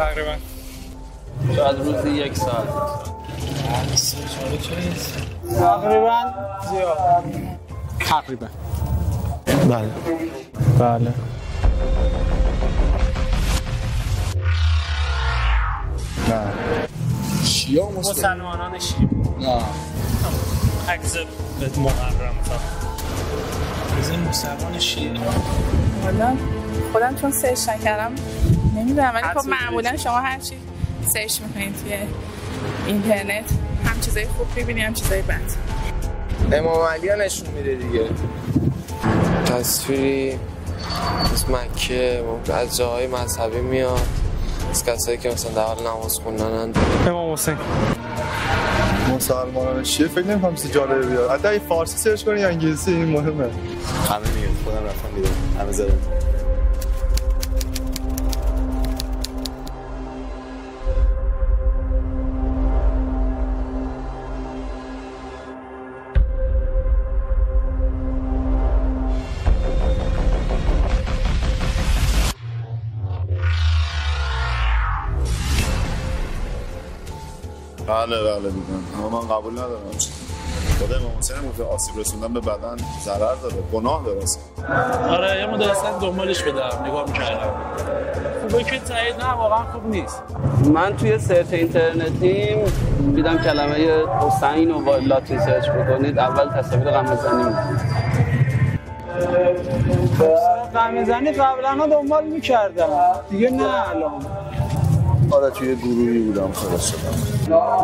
تقریبا شاید روزی 1 ساعت. تقریبا زیاد. تقریبا. بله. بله. نه. شیعه مسلمانان شیعه. نه. عکس به محرم مثلا مسلمان شیعه. حالا خودم چون سرچ نکردم نمیدونم، ولی خب معمولا شما هر چی سرچ میکنید توی اینترنت هم چیزای خوب میبینی هم چیزای بد. امام علی ها نشون میده دیگه، تصویری از مکه از جاهای مذهبی میاد، از کسایی که مثلا در حال نماز خوندنن. امام حسین. مسلمانان شیعه فکر نمی‌کنم چیز جالبی بیاد. حتی اگه فارسی سرچ کنی یا انگلیسی این مهمه. همه میگن خودم رفتم دیدم، همه زدن. بله دیدم، اما من قبول ندارم. خود امام حسین هم آسیب رسوندن به بدن ضرر داره، گناه داره اصلا. آره یه مدت اصلا دنبالش بدم نگاه می‌کردم. خوبه که تایید نه واقعا خوب نیست. من توی سرچ اینترنتی دیدم کلمه حسین رو با لاتین سرچ بکنید اول تصاویر قمه‌زنی می‌کنید. قمه‌زنی قبلا دنبال می‌کردم دیگه نه الان. آره توی گروهی بودم خلاص شدم.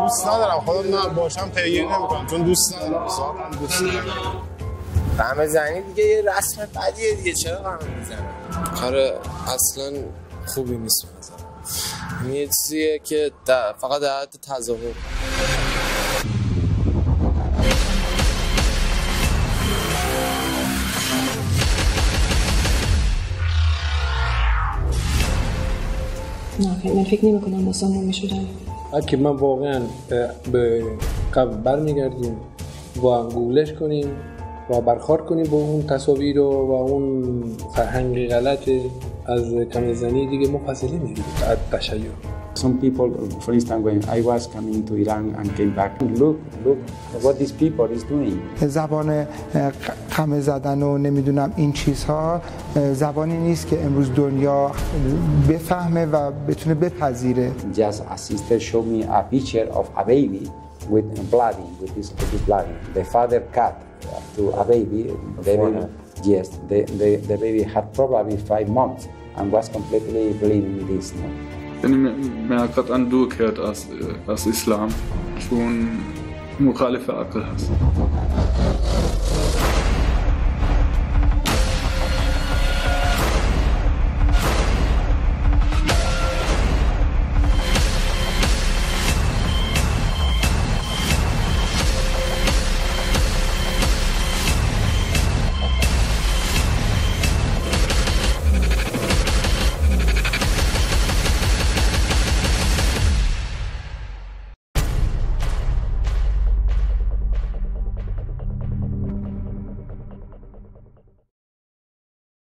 دوست ندارم خودم نه باشم پیگیری نمی‌کنم چون دوست ندارم. ساعتم دوست ندارم. قمه‌زنی دیگه یه رسم بدیه دیگه، چرا قمه میزنن؟ کار اصلا خوبی نیست مثلا. یه چیزیه که فقط در حد تظاهر. نه من فکر نمی کنم مسلمان میشدم. اگه من واقعا به قبل برمیگردیم و گوگلش کنیم و برخورد کنیم با اون تصاویر و اون فرهنگ غلط از قمه‌زنی دیگه ما فاصله میگیریم از تشیع. Some people, for instance, when I was coming to Iran and came back, look what these people is doing. زبان قمه زدن و نمیدونم این چیزها زبانی نیست که امروز دنیا بفهمه و بتونه بپذیره. Just a sister showed me a picture of a baby with this bloody. The father cut to a baby. Yes, the baby had probably 5 months and was completely bleeding with this. No? یعنی من قطعا دور کرد از اسلام چون مخالف عقل هست.